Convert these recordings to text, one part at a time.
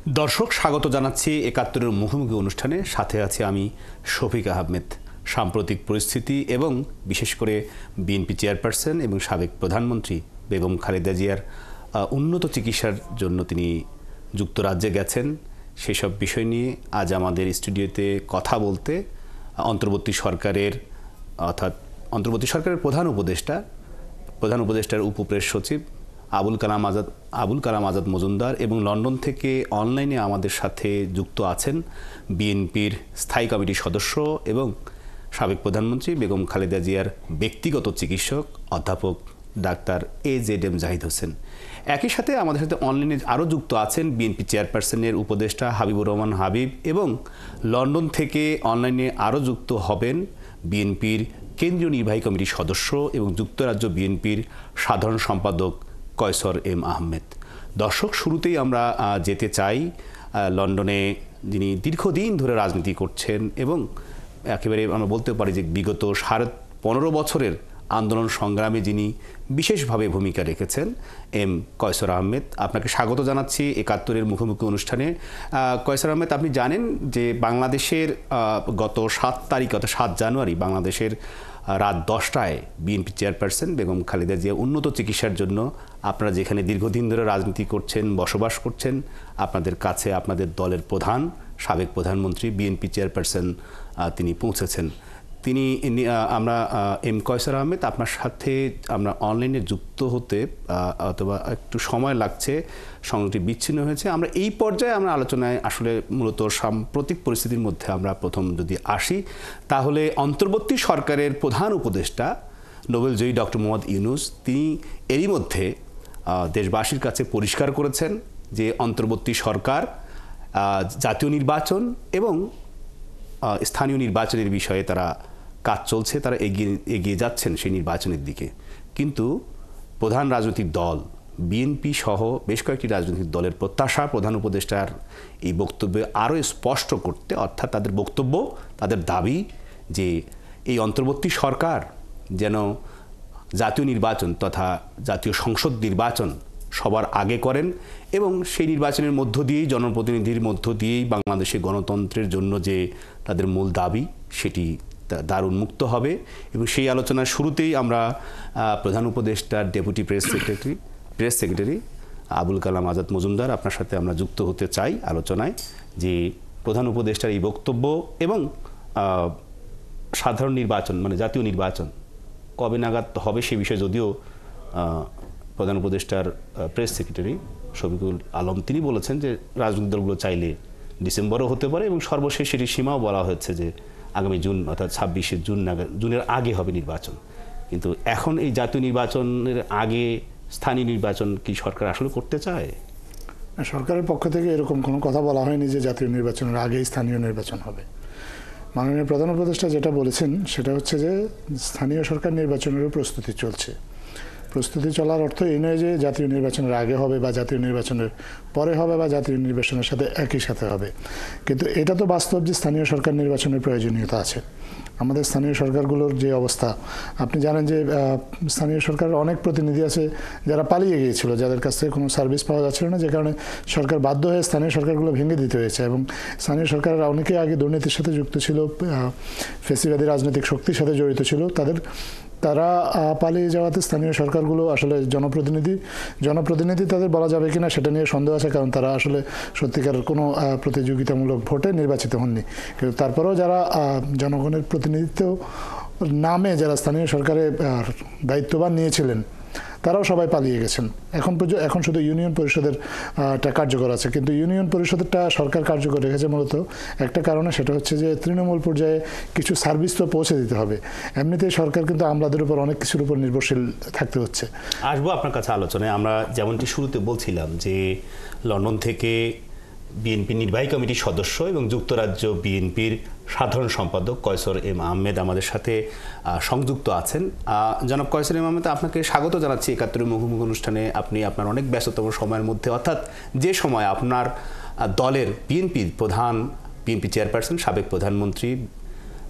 দর্শক স্বাগত জানাচ্ছি ৭১-এর মুখোমুখি অনুষ্ঠানে। সাথে আছি আমি শফিক আহমেদ। সাম্প্রতিক পরিস্থিতি এবং বিশেষ করে বিএনপি চেয়ারপারসন এবং সাবেক প্রধানমন্ত্রী বেগম খালেদা জিয়ার উন্নত চিকিৎসার জন্য তিনি যুক্তরাজ্যে গেছেন, সেসব বিষয় নিয়ে আজ আমাদের স্টুডিওতে কথা বলতে অন্তর্বর্তী সরকারের প্রধান উপদেষ্টার উপপ্রেস সচিব আবুল কালাম আজাদ মজুমদার এবং লন্ডন থেকে অনলাইনে আমাদের সাথে যুক্ত আছেন বিএনপির স্থায়ী কমিটির সদস্য এবং সাবেক প্রধানমন্ত্রী বেগম খালেদা জিয়ার ব্যক্তিগত চিকিৎসক অধ্যাপক ডাক্তার AZM জাহিদ হোসেন। একই সাথে আমাদের সাথে অনলাইনে আরও যুক্ত আছেন বিএনপি চেয়ারপারসনের উপদেষ্টা হাবিবুর রহমান হাবিব এবং লন্ডন থেকে অনলাইনে আরও যুক্ত হবেন বিএনপির কেন্দ্রীয় নির্বাহী কমিটির সদস্য এবং যুক্তরাজ্য বিএনপির সাধারণ সম্পাদক কয়সর এম আহমেদ। দর্শক, শুরুতেই আমরা যেতে চাই লন্ডনে, যিনি দীর্ঘদিন ধরে রাজনীতি করছেন এবং একেবারে আমরা বলতে পারি যে বিগত 15.5 বছরের আন্দোলন সংগ্রামে যিনি বিশেষভাবে ভূমিকা রেখেছেন এম কয়সর আহমেদ। আপনাকে স্বাগত জানাচ্ছি ৭১-এর মুখোমুখি অনুষ্ঠানে। কয়সর আহমেদ, আপনি জানেন যে বাংলাদেশের গত 7 জানুয়ারি বাংলাদেশের রাত 10টায় বিএনপি চেয়ারপারসন বেগম খালেদা জিয়া উন্নত চিকিৎসার জন্য আপনারা যেখানে দীর্ঘদিন ধরে রাজনীতি করছেন, বসবাস করছেন, আপনাদের কাছে আপনাদের দলের প্রধান সাবেক প্রধানমন্ত্রী বিএনপি চেয়ারপারসন তিনি পৌঁছেছেন। আমরা এম কয়সর আহমেদ, আপনার সাথে আমরা অনলাইনে যুক্ত হতে অথবা একটু সময় লাগছে, সংযোগটি বিচ্ছিন্ন হয়েছে। আমরা এই পর্যায়ে আমরা আলোচনায় আসলে মূলত সাম্প্রতিক পরিস্থিতির মধ্যে আমরা প্রথম যদি আসি, তাহলে অন্তর্বর্তী সরকারের প্রধান উপদেষ্টা নোবেলজয়ী ডক্টর মোহাম্মদ ইউনূস তিনি এরই মধ্যে দেশবাসীর কাছে পরিষ্কার করেছেন যে অন্তর্বর্তী সরকার জাতীয় নির্বাচন এবং স্থানীয় নির্বাচনের বিষয়ে তারা কাজ চলছে, তারা এগিয়ে যাচ্ছেন সেই নির্বাচনের দিকে। কিন্তু প্রধান রাজনৈতিক দল বিএনপি সহ বেশ কয়েকটি রাজনৈতিক দলের প্রত্যাশা প্রধান উপদেষ্টার এই বক্তব্যে আরও স্পষ্ট করতে, অর্থাৎ তাদের বক্তব্য, তাদের দাবি যে এই অন্তর্বর্তী সরকার যেন জাতীয় নির্বাচন তথা জাতীয় সংসদ নির্বাচন সবার আগে করেন এবং সেই নির্বাচনের মধ্য দিয়েই জনপ্রতিনিধির মধ্য দিয়েই বাংলাদেশে গণতন্ত্রের জন্য যে তাদের মূল দাবি সেটি দ্বার উন্মুক্ত হবে। এবং সেই আলোচনার শুরুতেই আমরা প্রধান উপদেষ্টার deputy press secretary Abul Kalam Azad Majumdar আপনার সাথে আমরা যুক্ত হতে চাই আলোচনায়, যে প্রধান উপদেষ্টার এই বক্তব্য এবং সাধারণ নির্বাচন মানে জাতীয় নির্বাচন কবে নাগাদ হবে সে বিষয়ে যদিও প্রধান উপদেষ্টার প্রেস সেক্রেটারি শফিকুল আলম তিনি বলেছেন যে রাজনৈতিক দলগুলো চাইলে ডিসেম্বরও হতে পারে এবং সর্বশেষ সেটির সীমাও বলা হচ্ছে যে আগামী জুন অর্থাৎ 26শে জুনের আগে হবে নির্বাচন। কিন্তু এখন এই জাতীয় নির্বাচনের আগে স্থানীয় নির্বাচন কি সরকার আসলে করতে চায়? সরকারের পক্ষ থেকে এরকম কোনো কথা বলা হয়নি যে জাতীয় নির্বাচনের আগে স্থানীয় নির্বাচন হবে। মাননীয় প্রধান উপদেষ্টা যেটা বলেছেন সেটা হচ্ছে যে স্থানীয় সরকার নির্বাচনেরও প্রস্তুতি চলছে। প্রস্তুতি চলার অর্থ এই নয় যে জাতীয় নির্বাচনের আগে হবে বা জাতীয় নির্বাচনের পরে হবে বা জাতীয় নির্বাচনের সাথে একই সাথে হবে, কিন্তু এটা তো বাস্তব যে স্থানীয় সরকার নির্বাচনের প্রয়োজনীয়তা আছে। আমাদের স্থানীয় সরকারগুলোর যে অবস্থা আপনি জানেন যে স্থানীয় সরকারের অনেক প্রতিনিধি আছে যারা পালিয়ে গিয়েছিল, যাদের কাছ থেকে কোনো সার্ভিস পাওয়া যাচ্ছিল না, যে কারণে সরকার বাধ্য হয়ে স্থানীয় সরকারগুলো ভেঙে দিতে হয়েছে। এবং স্থানীয় সরকারের অনেকেই আগে দুর্নীতির সাথে যুক্ত ছিল, ফ্যাসিবাদী রাজনৈতিক শক্তির সাথে জড়িত ছিল, তারা পালিয়ে যাওয়াতে স্থানীয় সরকারগুলো আসলে জনপ্রতিনিধি তাদের বলা যাবে কিনা সেটা নিয়ে সন্দেহ আছে, কারণ তারা আসলে সত্যিকার কোনো প্রতিযোগিতামূলক ভোটে নির্বাচিত হননি। কিন্তু তারপরেও যারা জনগণের প্রতিনিধিত্ব নামে যারা স্থানীয় সরকারে দায়িত্ববান নিয়েছিলেন তারাও সবাই পালিয়ে গেছেন। এখন শুধু ইউনিয়ন পরিষদের কার্যকর আছে, কিন্তু ইউনিয়ন পরিষদেরটা সরকার কার্যকর রেখেছে মূলত একটা কারণে, সেটা হচ্ছে যে তৃণমূল পর্যায়ে কিছু সার্ভিস তো পৌঁছে দিতে হবে। এমনিতেই সরকার কিন্তু আমলাদের উপর অনেক কিছুর উপর নির্ভরশীল থাকতে হচ্ছে। আসবো আপনার কাছে আলোচনায়। আমরা যেমনটি শুরুতে বলছিলাম যে লন্ডন থেকে বিএনপি নির্বাহী কমিটির সদস্য এবং যুক্তরাজ্য বিএনপির সাধারণ সম্পাদক কয়সর এম আহমেদ আমাদের সাথে সংযুক্ত আছেন। জনাব কয়সর এম আহমেদ, আপনাকে স্বাগত জানাচ্ছি ৭১-এর মুখোমুখি অনুষ্ঠানে। আপনি আপনার অনেক ব্যস্ততম সময়ের মধ্যে, অর্থাৎ যে সময় আপনার দলের বিএনপি চেয়ারপারসন সাবেক প্রধানমন্ত্রী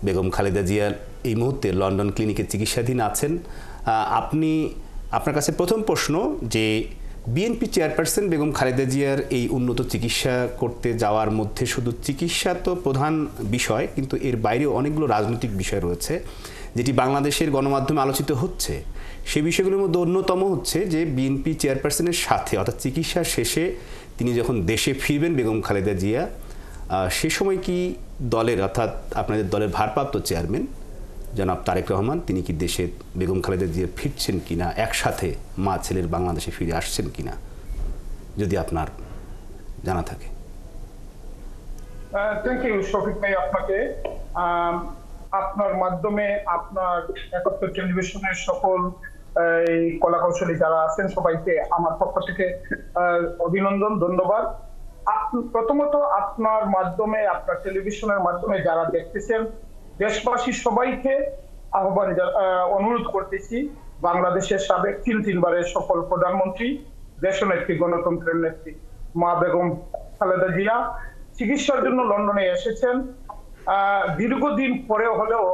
বেগম খালেদা জিয়া এই মুহূর্তে লন্ডন ক্লিনিকে চিকিৎসাধীন আছেন, আপনার কাছে প্রথম প্রশ্ন যে বিএনপি চেয়ারপারসন বেগম খালেদা জিয়ার এই উন্নত চিকিৎসা করতে যাওয়ার মধ্যে শুধু চিকিৎসা তো প্রধান বিষয়, কিন্তু এর বাইরেও অনেকগুলো রাজনৈতিক বিষয় রয়েছে যেটি বাংলাদেশের গণমাধ্যমে আলোচিত হচ্ছে। সেই বিষয়গুলোর মধ্যে অন্যতম হচ্ছে যে বিএনপি চেয়ারপারসনের সাথে অর্থাৎ চিকিৎসা শেষে তিনি যখন দেশে ফিরবেন বেগম খালেদা জিয়া, সে সময় কি দলের অর্থাৎ আপনাদের দলের ভারপ্রাপ্ত চেয়ারম্যান জনাব তারেক রহমান তিনি কি দেশে বেগম খালেদা জিয়া ফিরছেন কিনা, একসাথে মা ছেলের বাংলাদেশে ফিরে আসছেন কিনা, যদি আপনার জানা থাকে। থ্যাংক ইউ শফিক ভাই আপনাকে। আপনার মাধ্যমে আপনার ৭১ টেলিভিশনের সকল এই কলাকৌশলী যারা আছেন সবাইকে আমার পক্ষ থেকে অভিনন্দন, ধন্যবাদ। প্রথমত আপনার মাধ্যমে, আপনার টেলিভিশনের মাধ্যমে যারা দেখতেছেন দেশবাসী সবাইকে আহ্বান অনুরোধ করতেছি, বাংলাদেশের সাবেক তিনবারের সকল প্রধানমন্ত্রী, দেশনেত্রী, গণতন্ত্রের নেত্রী মা বেগম খালেদা জিয়া চিকিৎসার জন্য লন্ডনে এসেছেন। দীর্ঘদিন পরে হলেও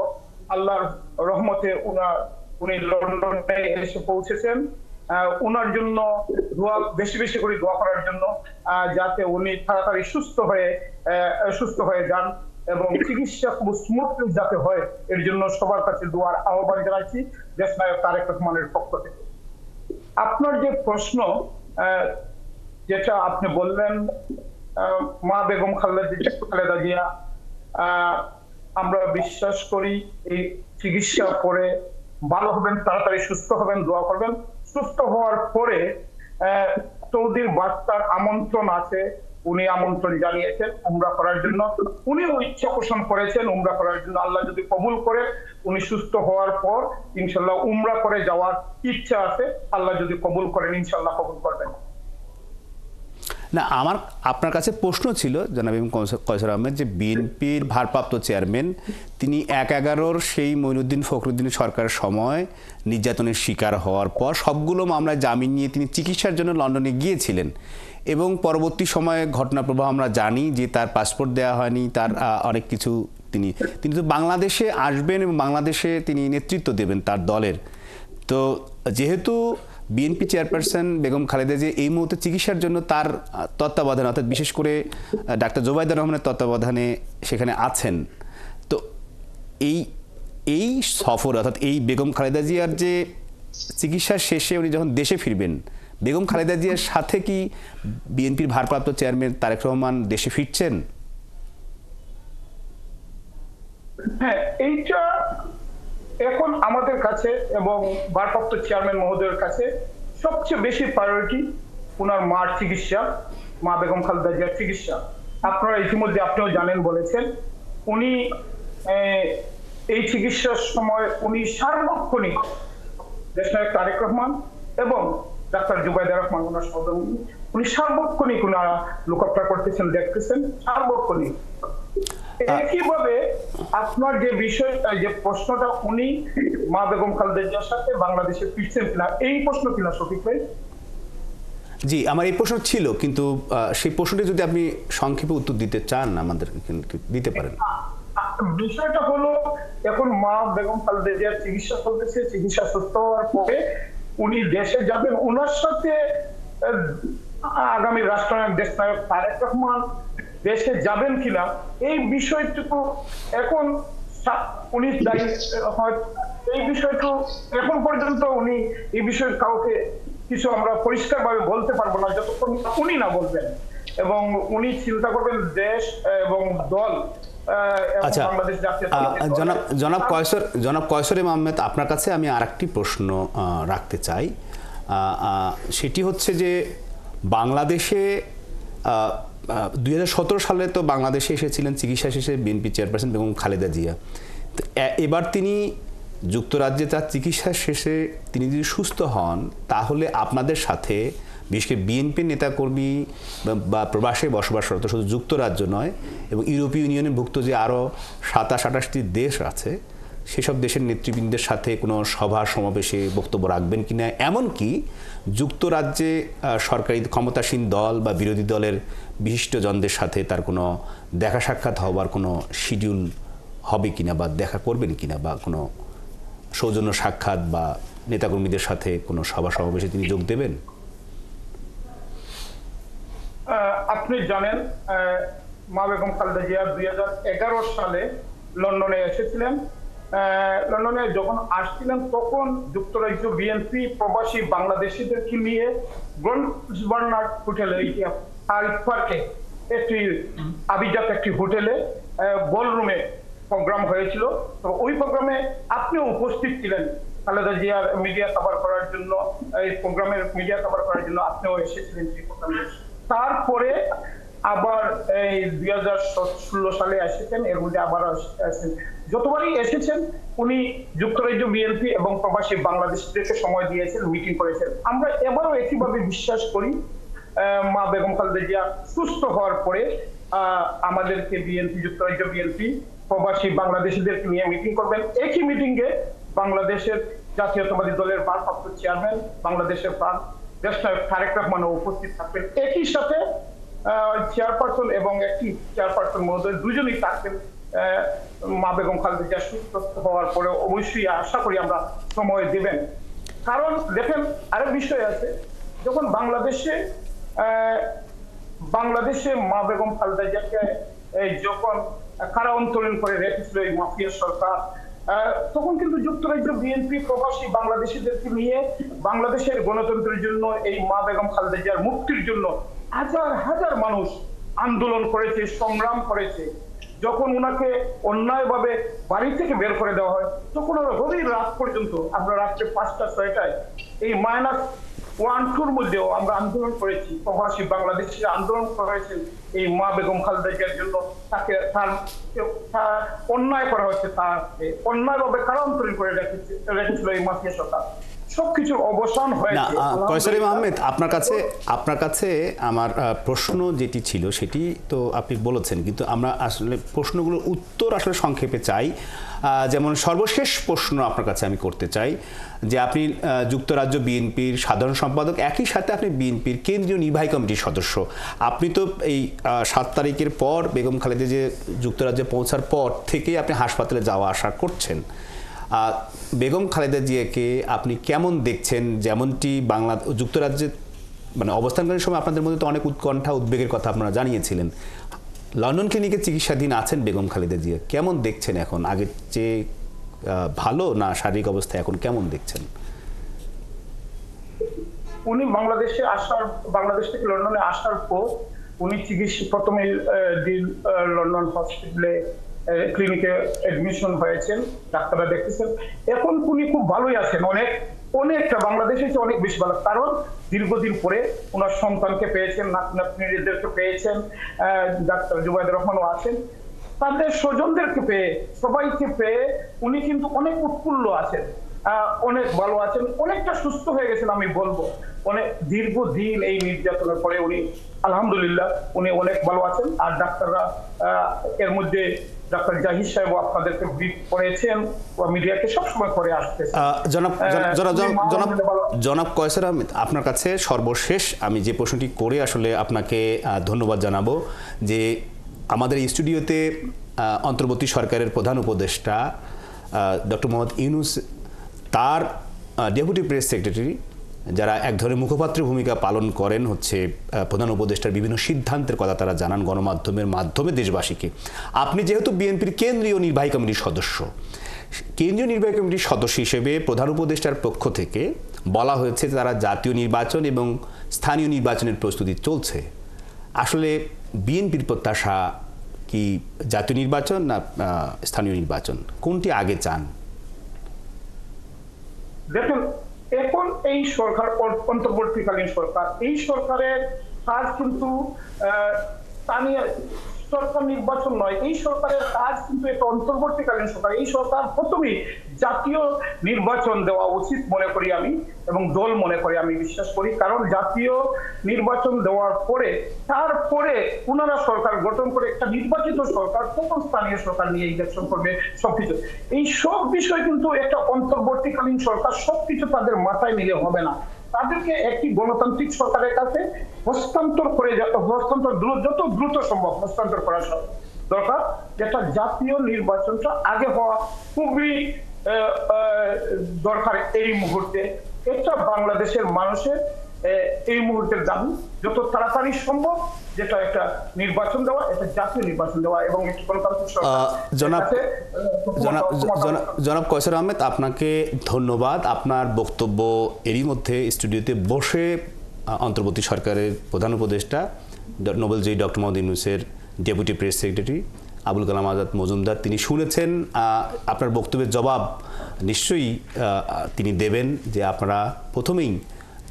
আল্লাহর রহমতে উনি লন্ডনে এসে পৌঁছেছেন। উনার জন্য বেশি বেশি করে দোয়া করার জন্য, যাতে উনি তাড়াতাড়ি সুস্থ হয়ে যান এবং চিকিৎসা খুব স্মুথলি যাতে হয়, এর জন্য সবার কাছে দোয়ার আহ্বান জানাচ্ছি দেশনায়ক তারেক রহমানের পক্ষ থেকে। আপনার যে প্রশ্ন যেটা আপনি বললেন, মা বেগম খালেদা জিয়া, আমরা বিশ্বাস করি এই চিকিৎসা পরে ভালো হবেন, তাড়াতাড়ি সুস্থ হবেন, দোয়া করবেন। সুস্থ হওয়ার পরে সৌদির বার্তার আমন্ত্রণ আছে, উনি আমন্ত্রণ জানিয়েছেন উমরা করার জন্য, উনিও ইচ্ছা পোষণ করেছেন উমরা করার জন্য। আল্লাহ যদি কবুল করে উনি সুস্থ হওয়ার পর ইনশাল্লাহ উমরা করে যাওয়ার ইচ্ছা আছে, আল্লাহ যদি কবুল করেন ইনশাল্লাহ কবুল করবেন। না, আমার আপনার কাছে প্রশ্ন ছিল জনাব কয়সার আহমেদ, যে বিএনপির ভারপ্রাপ্ত চেয়ারম্যান তিনি ১/১১ সেই মঈনুদ্দিন ফখরুদ্দিন সরকারের সময় নির্যাতনের শিকার হওয়ার পর সবগুলো মামলায় জামিন নিয়ে তিনি চিকিৎসার জন্য লন্ডনে গিয়েছিলেন এবং পরবর্তী সময়ে ঘটনাপ্রবাহ আমরা জানি যে তার পাসপোর্ট দেওয়া হয়নি, তার অনেক কিছু তিনি তো বাংলাদেশে আসবেন এবং বাংলাদেশে তিনি নেতৃত্ব দেবেন তার দলের। তো যেহেতু বিএনপি চেয়ারপারসন বেগম খালেদা জিয়া এই মুহূর্তে চিকিৎসার জন্য তার তত্ত্বাবধানে, অর্থাৎ বিশেষ করে ডাক্তার জোবাইদুর রহমানের তত্ত্বাবধানে সেখানে আছেন, তো এই সফর অর্থাৎ এই বেগম খালেদা জিয়ার যে চিকিৎসা শেষে উনি যখন দেশে ফিরবেন, বেগম খালেদা জিয়ার সাথে কি বিএনপির ভারপ্রাপ্ত চেয়ারম্যান তারেক রহমান দেশে ফিরছেন? হ্যাঁ, এইটা এখন আমাদের কাছে এবং ভারপ্রাপ্ত চেয়ারম্যান মহোদয়ের কাছে সবচেয়ে বেশি প্রায়োরিটি ওনার মার চিকিৎসা, মা বেগম খালেদা জিয়ার চিকিৎসা। আপনারা ইতিমধ্যে আপনিও জানেন, বলেছেন উনি এই চিকিৎসার সময় উনি সার্বক্ষণিক দেশনায়ক তারেক রহমান এবং ডাক্তার জুবাইদুর রহমান ওনার সহধর্মিণী, উনি সার্বক্ষণিক ওনারা লুকআপটা করতেছেন, দেখতেছেন সার্বক্ষণিক। একইভাবে আপনার যে বিষয়, যে প্রশ্নটা উনি মা বেগম খালেদা জিয়ার সাথে বাংলাদেশে ফিরছেন কিনা, এই প্রশ্ন কিনা শফিক ভাই? জি, আমার এই প্রশ্ন ছিল, কিন্তু সেই প্রশ্নটি যদি আপনি সংক্ষেপে উত্তর দিতে চান আমাদের দিতে পারেন। বিষয়টা হলো, এখন মা বেগম খালেদা জিয়ার চিকিৎসা চলতেছে, চিকিৎসা সুস্থ হওয়ার পরে উনি দেশে যাবেন। ওনার সাথে আগামী রাষ্ট্রনায়ক দেশনায়ক তারেক রহমান দেশে যাবেন কিনা এই বিষয়টুকু এখন উনি এই বিষয়টু এখন পর্যন্ত উনি এই বিষয়ে কাউকে কিছু আমরা পরিষ্কার ভাবে বলতে পারবো না যতক্ষণ উনি না বলবেন, এবং উনি চিন্তা করবেন দেশ এবং দল। আচ্ছা, জনাব কয়সর আহমেদ, আপনার কাছে আমি আরেকটি প্রশ্ন রাখতে চাই। সেটি হচ্ছে যে বাংলাদেশে 2017 সালে তো বাংলাদেশে এসেছিলেন চিকিৎসা শেষে বিএনপি চেয়ারপারসন বেগম খালেদা জিয়া। এবার তিনি যুক্তরাজ্যে তার চিকিৎসা শেষে তিনি যদি সুস্থ হন, তাহলে আপনাদের সাথে বিশেষ করে বিএনপির নেতাকর্মী বা প্রবাসে বসবাসরত শুধু যুক্তরাজ্য নয় এবং ইউরোপীয় ইউনিয়নের ভুক্ত যে আরও 27-28টি দেশ আছে, সেসব দেশের নেতৃবৃন্দের সাথে কোনো সভা সমাবেশে বক্তব্য রাখবেন কিনা, এমনকি যুক্তরাজ্যে সরকারি ক্ষমতাসীন দল বা বিরোধী দলের বিশিষ্টজনদের সাথে তার কোনো দেখা সাক্ষাৎ হওয়ার কোনো শিডিউল হবে কিনা বা দেখা করবেন কিনা, বা কোনো সৌজন্য সাক্ষাৎ বা নেতাকর্মীদের সাথে কোনো সভা সমাবেশে তিনি যোগ দেবেন? আপনি জানেন মা বেগম খালেদা জিয়া 2011 সালে লন্ডনে এসেছিলেন। লন্ডনে যখন আসছিলেন তখন যুক্তরাজ্য বিএনপি প্রবাসী বাংলাদেশিদেরকে নিয়ে গ্রন্সবার্নার্ড হোটেলে হাইড পার্কে একটি আভিজাত একটি হোটেলে বলরুমে প্রোগ্রাম হয়েছিল। তো ওই প্রোগ্রামে আপনিও উপস্থিত ছিলেন। খালেদা জিয়ার মিডিয়া কভার করার জন্য, এই প্রোগ্রামের মিডিয়া কভার করার জন্য আপনিও এসেছিলেন সেই প্রোগ্রামে। তারপরে আবার এই 2016 সালে এসেছেন, এর মধ্যে আবার আসেন। যতবারই এসেছেন উনি যুক্তরাজ্য বিএনপি এবং প্রবাসী বাংলাদেশিদেরকে সময় দিয়েছেন, মিটিং করেছেন। আমরা এবারও একইভাবে বিশ্বাস করি মা বেগম খালেদা জিয়া সুস্থ হওয়ার পরে আমাদেরকে বিএনপি, যুক্তরাজ্য বিএনপি প্রবাসী বাংলাদেশিদেরকে নিয়ে মিটিং করবেন। একই মিটিংয়ে বাংলাদেশের জাতীয়তাবাদী দলের ভারপ্রাপ্ত চেয়ারম্যান, বাংলাদেশের প্রাণ দেশ নায়ক তারেক রহমানও উপস্থিত থাকবেন। একই সাথে চেয়ারপারসন এবং একটি চেয়ারপারসন মহোদয় দুজনেই থাকবেন। মা বেগম খালেদা জিয়া সুস্থ হওয়ার পরে অবশ্যই আশা করি আমরা সময় দেবেন। কারণ দেখেন আরেক বিষয় আছে, যখন বাংলাদেশে মা বেগম খালেদা জিয়াকে যখন কারা অন্তরীণ করে রেখেছিল এই মাফিয়া সরকার, তখন কিন্তু যুক্তরাজ্য বিএনপি প্রবাসী বাংলাদেশিদেরকে নিয়ে বাংলাদেশের গণতন্ত্রের জন্য, এই মা বেগম খালেদা জিয়ার মুক্তির জন্য হাজার হাজার মানুষ আন্দোলন করেছে, সংগ্রাম করেছে। যখন উনাকে অন্যায়ভাবে বাড়ি থেকে বের করে দেওয়া হয়, তখন গভীর রাত পর্যন্ত, আমরা রাত্রে 5টা-6টায় এই -1-2 মধ্যেও আমরা আন্দোলন করেছি। প্রবাসী বাংলাদেশিরা আন্দোলন করেছেন এই মা বেগম খালেদা জিয়ার জন্য। তাকে তার অন্যায় করা হচ্ছে, তার অন্যায়ভাবে কারান্তরীণ করে রেখেছিল এই মাফিয়া সরকার। সবকিছুর অবসান হয়েছে। কয়সার আহমেদ, আপনার কাছে আমার প্রশ্ন যেটি ছিল সেটি তো আপনি বলেছেন, কিন্তু আমরা আসলে প্রশ্নগুলোর উত্তর আসলে সংক্ষেপে চাই। যেমন সর্বশেষ প্রশ্ন আপনার কাছে আমি করতে চাই যে আপনি যুক্তরাজ্য বিএনপির সাধারণ সম্পাদক, একই সাথে আপনি বিএনপির কেন্দ্রীয় নির্বাহী কমিটির সদস্য। আপনি তো এই 7 তারিখের পর বেগম খালেদা যে যুক্তরাজ্যে পৌঁছার পর থেকেই আপনি হাসপাতালে যাওয়া আসা করছেন। বেগম খালেদা জিয়াকে আপনি কেমন দেখছেন? যেমনটি যুক্তরাজ্যে মানে অবস্থানকালীন সময় আপনাদের মধ্যে তো অনেক উৎকণ্ঠা, উদ্বেগের কথা আপনারা জানিয়েছিলেন। লন্ডন ক্লিনিকে চিকিৎসাধীন আছেন বেগম খালেদা জিয়া, কেমন দেখছেন এখন? আগের চেয়ে ভালো না শারীরিক অবস্থা এখন কেমন দেখছেন? উনি বাংলাদেশ থেকে লন্ডনে আসার পর উনি প্রথমে লন্ডন হসপিটালে ক্লিনিকে অ্যাডমিশন হয়েছেন, ডাক্তাররা দেখতেছেন। এখন উনি খুব ভালোই আছেন, অনেকটা বাংলাদেশের চেয়ে অনেক বেশি ভালো। কারণ দীর্ঘদিন পরে ওনার সন্তানকে পেয়েছেন, নাতনিদেরকে পেয়েছেন, ডাক্তার জুবাইদুর রহমানও আছেন। তাদের স্বজনদেরকে পেয়ে, সবাইকে পেয়ে উনি কিন্তু অনেক উৎফুল্ল আছেন, অনেক ভালো আছেন, অনেকটা সুস্থ হয়ে গেছেন আমি বলবো। অনেক দীর্ঘদিন এই নির্যাতনের পরে উনি আলহামদুলিল্লাহ উনি অনেক ভালো আছেন। আর ডাক্তাররা এর মধ্যে ডাক্তার জাহিদ সাহেব আপনাদেরকে ব্রিফ করেছেন, মিডিয়াকে সবসময় করে আসতেছে। জনাব কয়সার আহমেদ, আপনার কাছে সর্বশেষ আমি যে প্রশ্নটি করে আসলে আপনাকে ধন্যবাদ জানাবো যে আমাদের স্টুডিওতে অন্তর্বর্তী সরকারের প্রধান উপদেষ্টা ডক্টর মোহাম্মদ ইউনূস, তার ডেপুটি প্রেস সেক্রেটারি, যারা এক ধরনের মুখপাত্রের ভূমিকা পালন করেন, হচ্ছে প্রধান উপদেষ্টার বিভিন্ন সিদ্ধান্তের কথা তারা জানান গণমাধ্যমের মাধ্যমে দেশবাসীকে। আপনি যেহেতু বিএনপির কেন্দ্রীয় নির্বাহী কমিটির সদস্য, কেন্দ্রীয় নির্বাহী কমিটির সদস্য হিসেবে প্রধান উপদেষ্টার পক্ষ থেকে বলা হয়েছে তারা জাতীয় নির্বাচন এবং স্থানীয় নির্বাচনের প্রস্তুতি চলছে। আসলে বিএনপির প্রত্যাশা কি জাতীয় নির্বাচন না স্থানীয় নির্বাচন, কোনটি আগে চান? দেখুন, এখন এই সরকার অন্তর্বর্তীকালীন সরকার, এই সরকারের কাজ কিন্তু স্থানীয় সরকার নির্বাচন নয়। এই সরকারের কাজ কিন্তু একটা অন্তর্বর্তীকালীন সরকার। এই সরকার প্রথমেই জাতীয় নির্বাচন দেওয়া উচিত মনে করি আমি, এবং দল মনে করি, আমি বিশ্বাস করি। কারণ জাতীয় নির্বাচন দেওয়ার পরে তারপরে ওনারা সরকার গঠন করে একটা নির্বাচিত সরকার তখন স্থানীয় সরকার নিয়ে ইলেকশন করবে সবকিছু। এই সব বিষয় কিন্তু একটা অন্তর্বর্তীকালীন সরকার সবকিছু তাদের মাথায় নিলে হবে না। তাদেরকে একটি গণতান্ত্রিক সরকারের কাছে হস্তান্তর করে যত দ্রুত সম্ভব হস্তান্তর করা দরকার। যেটা জাতীয় নির্বাচনটা আগে হওয়া খুবই দরকার এই মুহূর্তে। এটা বাংলাদেশের মানুষের এই মুহূর্তের দাবি যত তাড়াতাড়ি সম্ভব, যেটা একটা নির্বাচন দেওয়া, এটা জাতীয় নির্বাচন দেওয়া এবং একটি গণতান্ত্রিক জনাব কয়সার আহমেদ, আপনাকে ধন্যবাদ। আপনার বক্তব্য এরই মধ্যে স্টুডিওতে বসে অন্তর্বর্তী সরকারের প্রধান উপদেষ্টা নোবেলজয়ী ডক্টর মোহাম্মদ ইউনূসের deputy press secretary Abul Kalam Azad Majumdar তিনি শুনেছেন। আপনার বক্তব্যের জবাব নিশ্চয়ই তিনি দেবেন যে আপনারা প্রথমেই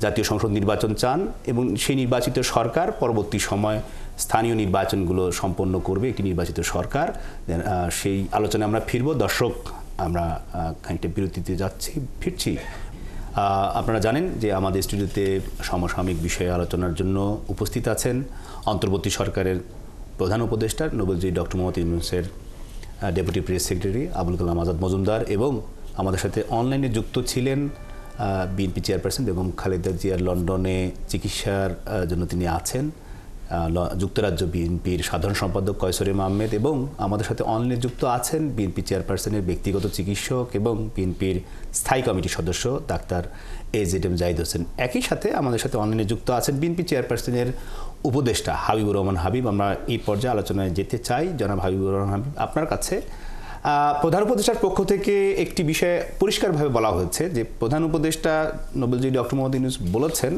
জাতীয় সংসদ নির্বাচন চান এবং সেই নির্বাচিত সরকার পরবর্তী সময় স্থানীয় নির্বাচনগুলো সম্পন্ন করবে একটি নির্বাচিত সরকার। সেই আলোচনায় আমরা ফিরব। দর্শক, আমরা খানিকটা বিরতিতে ফিরছি। আপনারা জানেন যে আমাদের স্টুডিওতে সমসাময়িক বিষয়ে আলোচনার জন্য উপস্থিত আছেন অন্তর্বর্তী সরকারের প্রধান উপদেষ্টা নোবেলজয়ী ডক্টর মোহাম্মদ ইউনূসের deputy press secretary Abul Kalam Azad Majumdar, এবং আমাদের সাথে অনলাইনে যুক্ত ছিলেন বিএনপি চেয়ারপারসন বেগম খালেদা জিয়ার লন্ডনে চিকিৎসার জন্য তিনি আছেন যুক্তরাজ্য বিএনপির সাধারণ সম্পাদক কয়সর আহমেদ, এবং আমাদের সাথে অনলাইনে যুক্ত আছেন বিএনপি চেয়ারপারসনের ব্যক্তিগত চিকিৎসক এবং বিএনপির স্থায়ী কমিটির সদস্য ডাক্তার AZM জাহিদ হোসেন। একই সাথে আমাদের সাথে অনলাইনে যুক্ত আছেন বিএনপি চেয়ারপারসনের উপদেষ্টা হাবিবুর রহমান হাবিব। আমরা এই পর্যায়ে আলোচনায় যেতে চাই। জনাব হাবিবুর রহমান হাবিব, আপনার কাছে প্রধান উপদেষ্টার পক্ষ থেকে একটি বিষয়ে পরিষ্কারভাবে বলা হয়েছে যে প্রধান উপদেষ্টা নোবেলজয়ী ডক্টর মোহাম্মদ ইউনূস বলেছেন